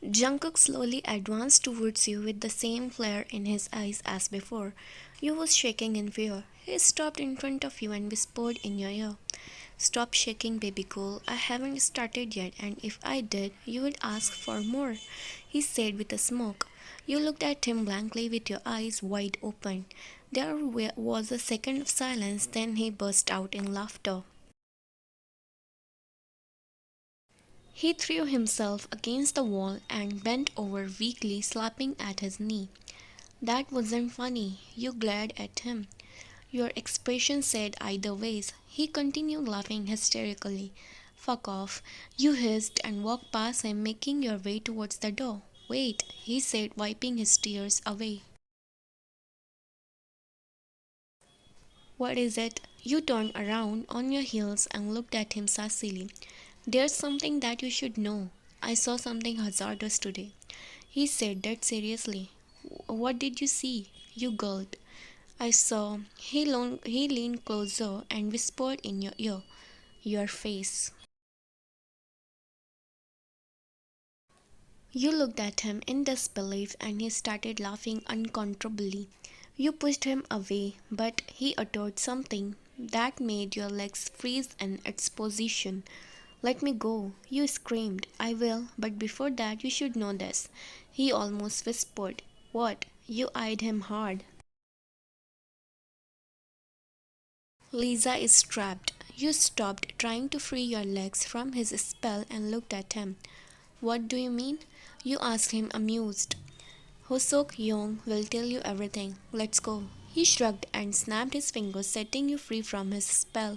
Jungkook slowly advanced towards you with the same flare in his eyes as before. You was shaking in fear. He stopped in front of you and whispered in your ear. Stop shaking, baby girl. I haven't started yet, and if I did, you would ask for more, he said with a smirk. You looked at him blankly with your eyes wide open. There was a second of silence, then he burst out in laughter. He threw himself against the wall and bent over weakly, slapping at his knee. That wasn't funny. You glared at him. Your expression said either ways. He continued laughing hysterically. Fuck off, you hissed and walked past him, making your way towards the door. Wait, he said, wiping his tears away. What is it? You turned around on your heels and looked at him sassily. There's something that you should know. I saw something hazardous today. He said that seriously. What did you see? You gulped. I saw. He leaned closer and whispered in your ear. Your face. You looked at him in disbelief and he started laughing uncontrollably. You pushed him away, but he uttered something that made your legs freeze in its position. Let me go, you screamed. I will, but before that you should know this. He almost whispered. What? You eyed him hard. Lisa is trapped. You stopped trying to free your legs from his spell and looked at him. What do you mean? You asked him, amused. Hosok Young will tell you everything. Let's go. He shrugged and snapped his fingers, setting you free from his spell.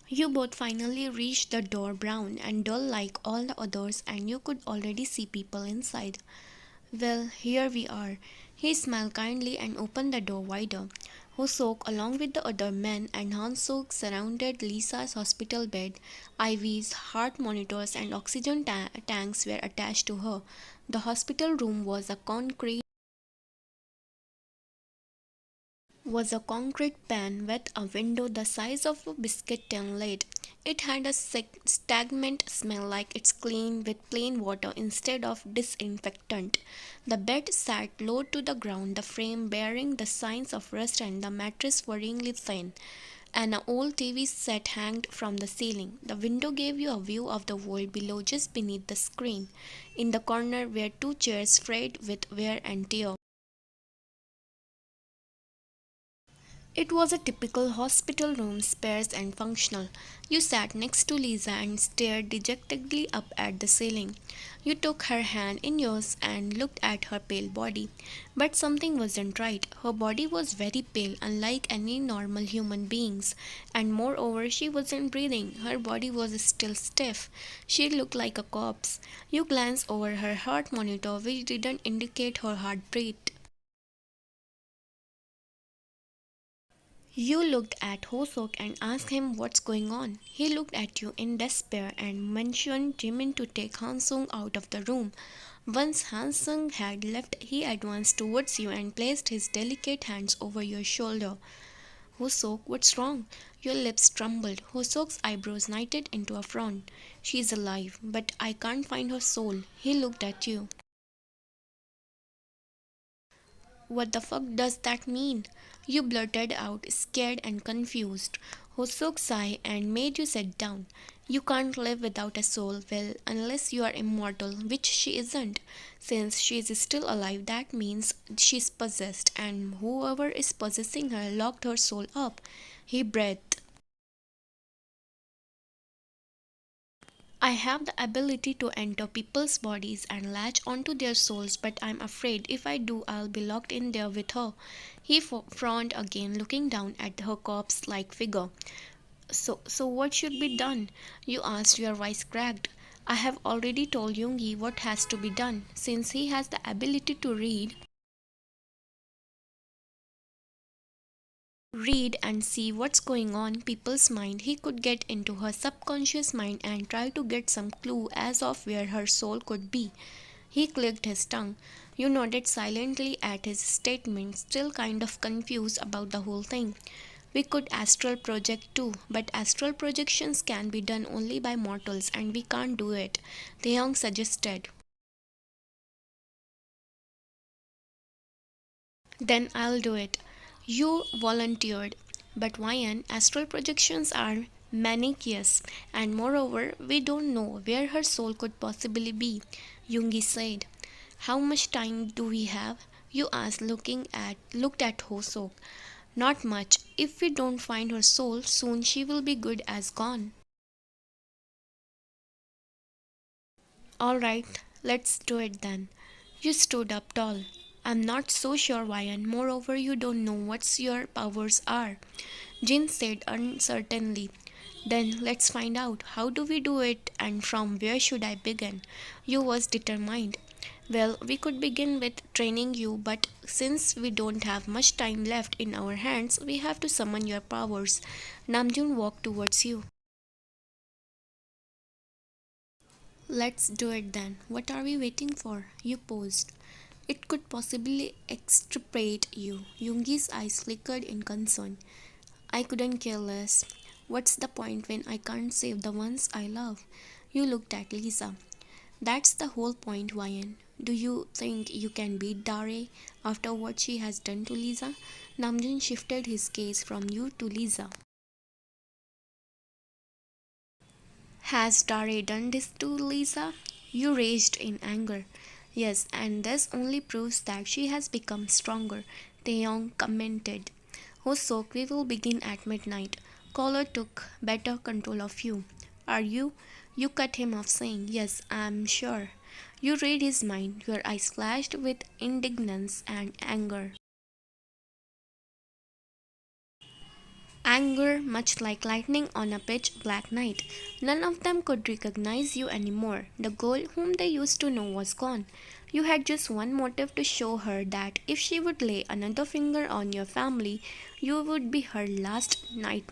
You both finally reached the door, brown and dull like all the others, and you could already see people inside. Well, here we are. He smiled kindly and opened the door wider. Hosok, along with the other men, and Hansok surrounded Lisa's hospital bed. IVs, heart monitors, and oxygen tanks were attached to her. The hospital room was a concrete pan with a window the size of a biscuit tin lid. It had a stagnant smell like it's cleaned with plain water instead of disinfectant. The bed sat low to the ground, the frame bearing the signs of rust and the mattress worryingly thin. An old TV set hanged from the ceiling. The window gave you a view of the world below just beneath the screen. In the corner were two chairs frayed with wear and tear. It was a typical hospital room, sparse and functional. You sat next to Lisa and stared dejectedly up at the ceiling. You took her hand in yours and looked at her pale body. But something wasn't right. Her body was very pale, unlike any normal human being's, and moreover, she wasn't breathing. Her body was still stiff. She looked like a corpse. You glanced over her heart monitor, which didn't indicate her heartbeat. You looked at Hosok and asked him what's going on. He looked at you in despair and motioned Jimin to take Hansung out of the room. Once Hansung had left, he advanced towards you and placed his delicate hands over your shoulder. Hosok, what's wrong? Your lips trembled. Hosok's eyebrows knitted into a frown. She's alive, but I can't find her soul. He looked at you. What the fuck does that mean? You blurted out, scared and confused. Hosok sighed and made you sit down. You can't live without a soul, well, unless you are immortal, which she isn't. Since she is still alive, that means she's possessed, and whoever is possessing her locked her soul up. He breathed. I have the ability to enter people's bodies and latch onto their souls, but I'm afraid if I do, I'll be locked in there with her. He frowned again, looking down at her corpse-like figure. So what should be done? You asked, your voice cracked. I have already told Yoongi what has to be done. Since he has the ability to read, read and see what's going on people's mind. He could get into her subconscious mind and try to get some clue as of where her soul could be. He clicked his tongue. You nodded silently at his statement, still kind of confused about the whole thing. We could astral project too, but astral projections can be done only by mortals and we can't do it, Taeyong suggested. Then I'll do it. You volunteered. But Ryan, astral projections are maniacs, and moreover, we don't know where her soul could possibly be, Yoongi said. How much time do we have? You asked looked at Hosok. Not much. If we don't find her soul soon she will be good as gone. Alright, let's do it then. You stood up tall. I'm not so sure, Ryan. Moreover, you don't know what your powers are, Jin said uncertainly. Then let's find out. How do we do it and from where should I begin? You was determined. Well, we could begin with training you, but since we don't have much time left in our hands, we have to summon your powers. Namjoon walked towards you. Let's do it then. What are we waiting for? You posed. It could possibly extirpate you. Yoongi's eyes flickered in concern. I couldn't care less. What's the point when I can't save the ones I love? You looked at Lisa. That's the whole point, Ryan. Do you think you can beat Dare after what she has done to Lisa? Namjoon shifted his gaze from you to Lisa. Has Dare done this to Lisa? You raged in anger. Yes, and this only proves that she has become stronger, Taeyong commented. Hosok, we will begin at midnight. Caller took better control of you. Are you? You cut him off, saying, Yes, I'm sure. You read his mind, your eyes flashed with indignance and anger. Anger, much like lightning on a pitch black night. None of them could recognize you anymore. The girl whom they used to know was gone. You had just one motive to show her that if she would lay another finger on your family, you would be her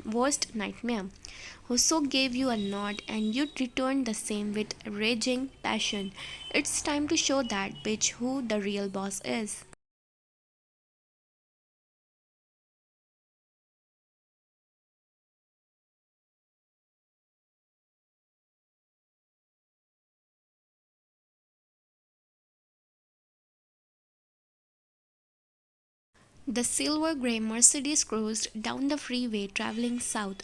worst nightmare. Hoso gave you a nod and you returned the same with raging passion. It's time to show that bitch who the real boss is. The silver grey Mercedes cruised down the freeway traveling south.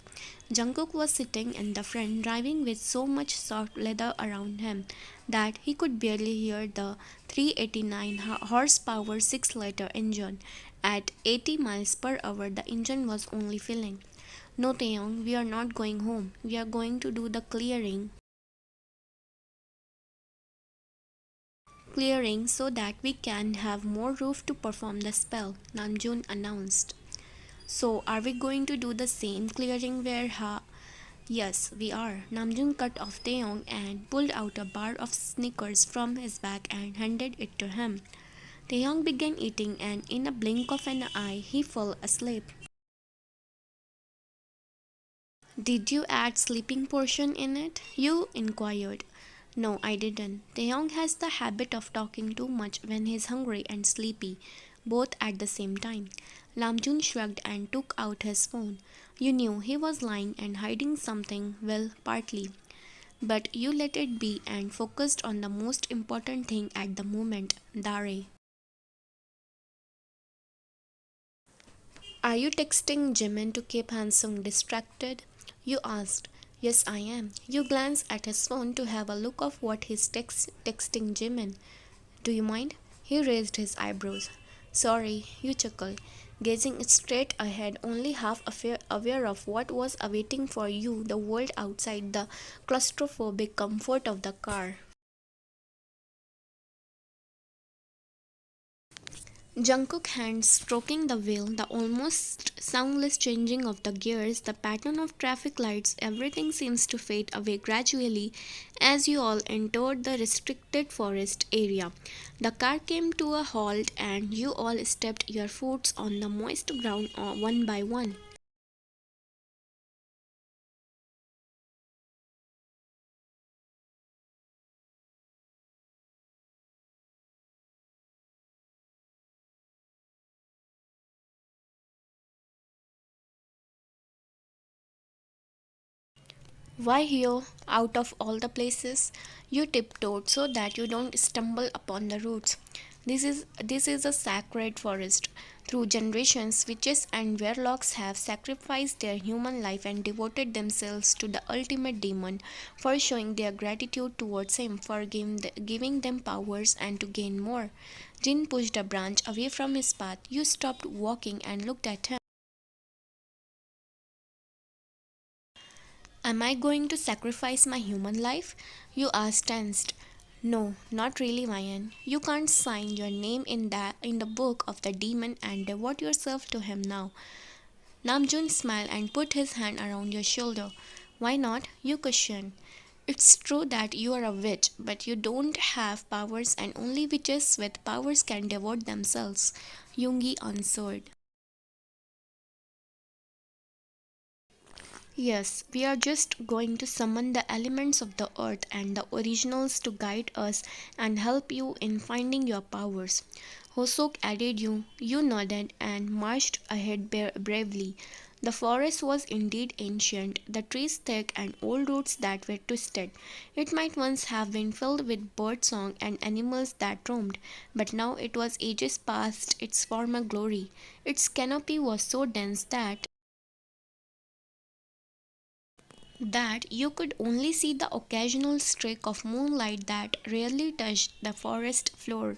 Jungkook was sitting in the front driving with so much soft leather around him that he could barely hear the 389 horsepower 6-liter engine. At 80 miles per hour the engine was only filling. No Taeyong, we are not going home. We are going to do the clearing so that we can have more roof to perform the spell, Namjoon announced. So, are we going to do the same clearing where Yes, we are. Namjoon cut off Taeyong and pulled out a bar of Snickers from his bag and handed it to him. Taeyong began eating and in a blink of an eye he fell asleep. Did you add sleeping portion in it? You inquired. No, I didn't. Taeyong has the habit of talking too much when he's hungry and sleepy, both at the same time. Namjoon shrugged and took out his phone. You knew he was lying and hiding something, well, partly. But you let it be and focused on the most important thing at the moment, Dare. Are you texting Jimin to keep Hansung distracted? You asked. Yes, I am. You glanced at his phone to have a look of what he's texting Jimin. Do you mind? He raised his eyebrows. Sorry, you chuckled, gazing straight ahead, only half aware of what was awaiting for you, the world outside the claustrophobic comfort of the car. Jungkook hands stroking the wheel, the almost soundless changing of the gears, the pattern of traffic lights, everything seems to fade away gradually as you all entered the restricted forest area. The car came to a halt and you all stepped your foots on the moist ground one by one. Why here, out of all the places? You tiptoed so that you don't stumble upon the roots. This is a sacred forest. Through generations, witches and warlocks have sacrificed their human life and devoted themselves to the ultimate demon for showing their gratitude towards him, for giving them powers and to gain more. Jin pushed a branch away from his path. You stopped walking and looked at him. Am I going to sacrifice my human life? You asked tensed. No, not really, Mayan. You can't sign your name in the book of the demon and devote yourself to him now. Namjoon smiled and put his hand around your shoulder. Why not? You questioned. It's true that you are a witch, but you don't have powers and only witches with powers can devote themselves. Yoongi answered. Yes, we are just going to summon the elements of the earth and the originals to guide us and help you in finding your powers. Hosok added you nodded and marched ahead bravely. The forest was indeed ancient, the trees thick and old roots that were twisted. It might once have been filled with bird song and animals that roamed, but now it was ages past its former glory. Its canopy was so dense that you could only see the occasional streak of moonlight that rarely touched the forest floor.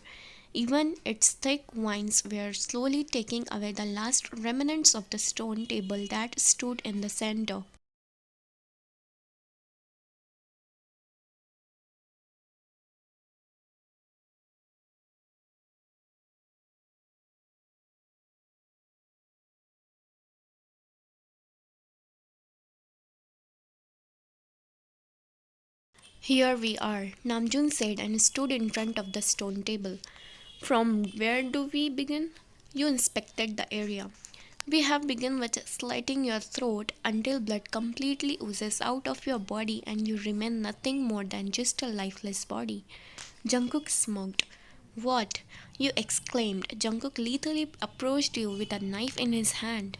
Even its thick vines were slowly taking away the last remnants of the stone table that stood in the center. Here we are, Namjoon said and stood in front of the stone table. From where do we begin? You inspected the area. We have begun with slitting your throat until blood completely oozes out of your body and you remain nothing more than just a lifeless body. Jungkook smoked. What? You exclaimed. Jungkook lethally approached you with a knife in his hand.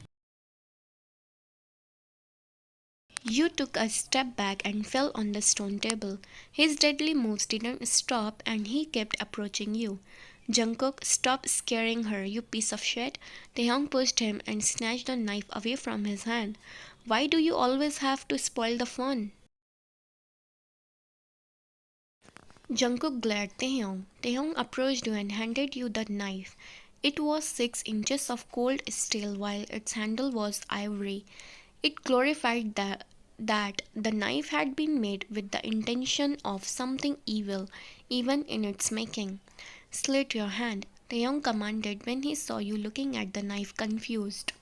You took a step back and fell on the stone table. His deadly moves didn't stop and he kept approaching you. Jungkook, stop scaring her, you piece of shit. Taehyung pushed him and snatched the knife away from his hand. Why do you always have to spoil the fun? Jungkook glared Taehyung. Taehyung approached you and handed you the knife. It was 6 inches of cold steel while its handle was ivory. It glorified that the knife had been made with the intention of something evil, even in its making. Slit your hand, Taeyong commanded when he saw you looking at the knife confused.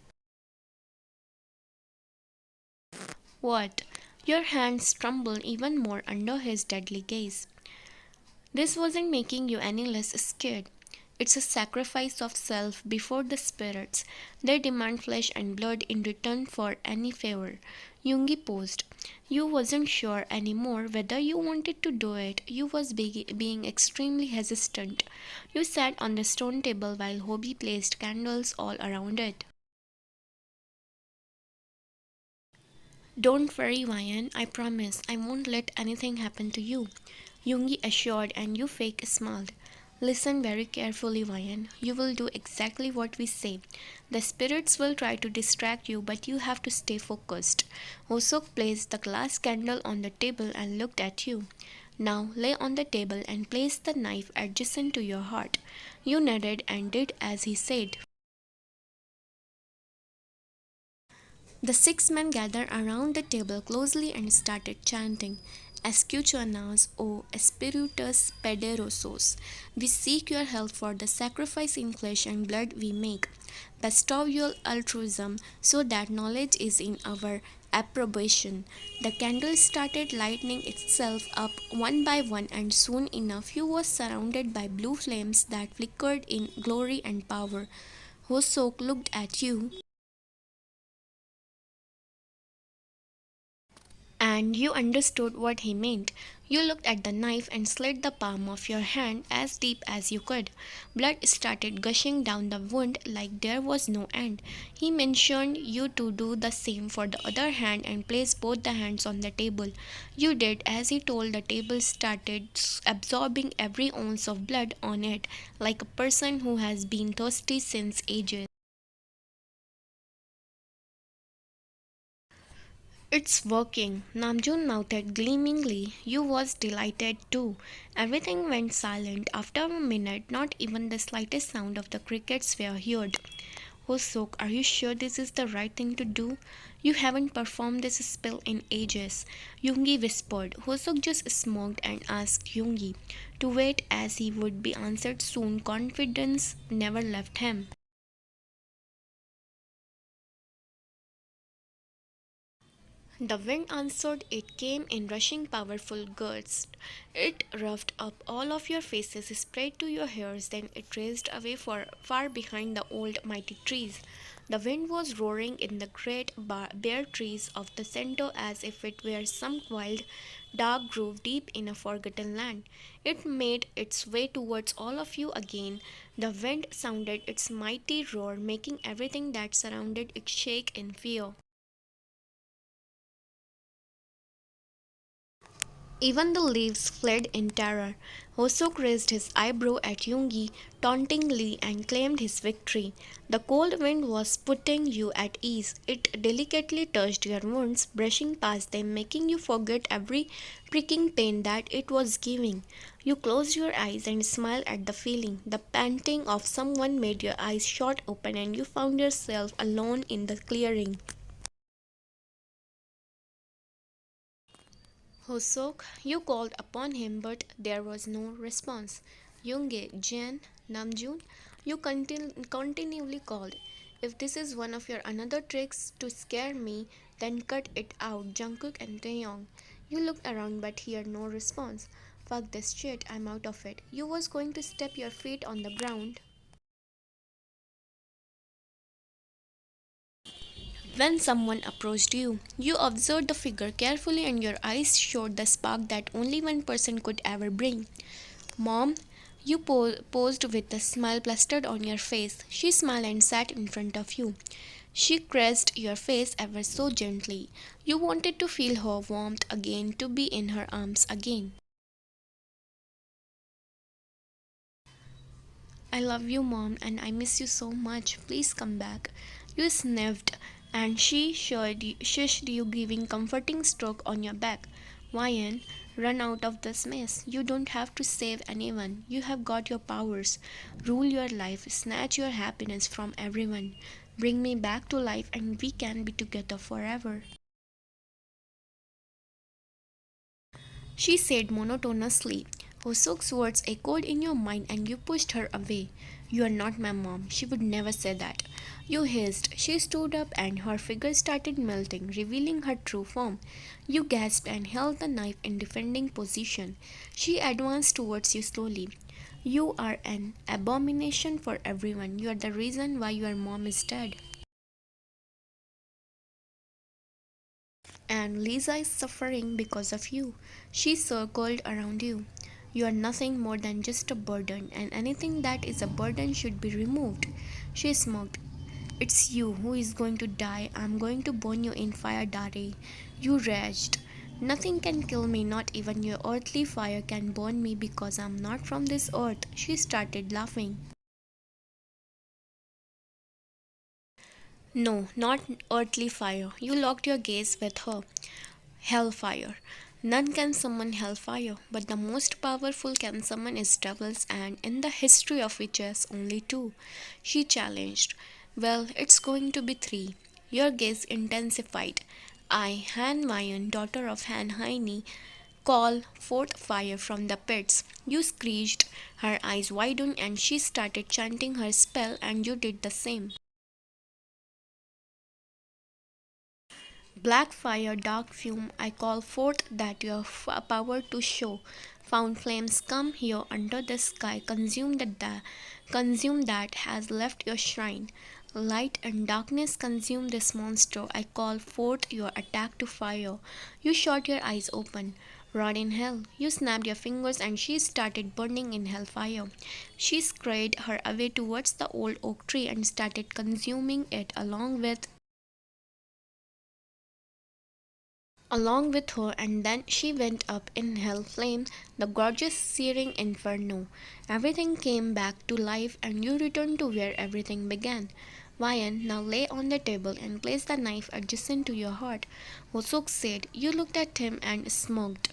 What? Your hands trembled even more under his deadly gaze. This wasn't making you any less scared. It's a sacrifice of self before the spirits. They demand flesh and blood in return for any favor. Yoongi posed. You wasn't sure anymore whether you wanted to do it. You was being extremely hesitant. You sat on the stone table while Hobie placed candles all around it. Don't worry, Ryan. I promise I won't let anything happen to you. Yoongi assured and you fake smiled. Listen very carefully, Ryan. You will do exactly what we say. The spirits will try to distract you, but you have to stay focused. Hosok placed the glass candle on the table and looked at you. Now lay on the table and place the knife adjacent to your heart. You nodded and did as he said. The 6 men gathered around the table closely and started chanting, Escuchanos, O Espiritus Poderosos. We seek your help for the sacrifice in flesh and blood we make. Bestow your altruism so that knowledge is in our approbation. The candle started lighting itself up one by one, and soon enough you was surrounded by blue flames that flickered in glory and power. Hosok looked at you, and you understood what he meant. You looked at the knife and slit the palm of your hand as deep as you could. Blood started gushing down the wound like there was no end. He mentioned you to do the same for the other hand and place both the hands on the table. You did as he told. The table started absorbing every ounce of blood on it, like a person who has been thirsty since ages. It's working, Namjoon mouthed gleamingly. You was delighted too. Everything went silent. After a minute, not even the slightest sound of the crickets were heard. Hosok, are you sure this is the right thing to do? You haven't performed this spell in ages. Yoongi whispered. Hosok just smoked and asked Yoongi to wait as he would be answered soon. Confidence never left him. The wind answered. It came in rushing, powerful gusts. It roughed up all of your faces, sprayed to your hairs, then it raced away far behind the old mighty trees. The wind was roaring in the great bare trees of the center as if it were some wild, dark grove deep in a forgotten land. It made its way towards all of you again. The wind sounded its mighty roar, making everything that surrounded it shake in fear. Even the leaves fled in terror. Hosok raised his eyebrow at Yoongi tauntingly and claimed his victory. The cold wind was putting you at ease. It delicately touched your wounds, brushing past them, making you forget every pricking pain that it was giving. You closed your eyes and smiled at the feeling. The panting of someone made your eyes shot open, and you found yourself alone in the clearing. Hosok, you called upon him, but there was no response. Yoongi, Jen, Namjoon, you continually called. If this is one of your another tricks to scare me, then cut it out, Jungkook and Taeyong. You looked around but heard no response. Fuck this shit, I'm out of it. You was going to step your feet on the ground when someone approached you. You observed the figure carefully and your eyes showed the spark that only one person could ever bring. Mom, you posed with a smile plastered on your face. She smiled and sat in front of you. She caressed your face ever so gently. You wanted to feel her warmth again, to be in her arms again. I love you, Mom, and I miss you so much. Please come back. You sniffed, and she shushed you, giving comforting stroke on your back. Ryan, run out of this mess. You don't have to save anyone. You have got your powers. Rule your life. Snatch your happiness from everyone. Bring me back to life, and we can be together forever. She said monotonously. Hosok's words echoed in your mind and you pushed her away. You are not my mom. She would never say that. You hissed. She stood up and her figure started melting, revealing her true form. You gasped and held the knife in defending position. She advanced towards you slowly. You are an abomination for everyone. You are the reason why your mom is dead. And Lisa is suffering because of you. She circled around you. You are nothing more than just a burden, and anything that is a burden should be removed. She smoked. It's you who is going to die. I'm going to burn you in fire, Dare. You raged. Nothing can kill me, not even your earthly fire can burn me because I'm not from this earth. She started laughing. No, not earthly fire. You locked your gaze with her. Hellfire. None can summon hellfire, but the most powerful can summon is devils, and in the history of witches, only two. She challenged. Well, it's going to be three. Your gaze intensified. I, Han Mayan, daughter of Han Heine, call forth fire from the pits. You screeched, her eyes widened, and she started chanting her spell, and you did the same. Black fire, dark fume, I call forth that your power to show. Found flames come here under the sky, consume that has left your shrine. Light and darkness consume this monster. I call forth your attack to fire. You shot your eyes open. Rod in hell. You snapped your fingers and she started burning in hellfire. She scurried her away towards the old oak tree and started consuming it along with her, and then she went up in hell flames, the gorgeous searing inferno. Everything came back to life, and you returned to where everything began. Vian now lay on the table and placed the knife adjacent to your heart. Osok said. You looked at him and smirked.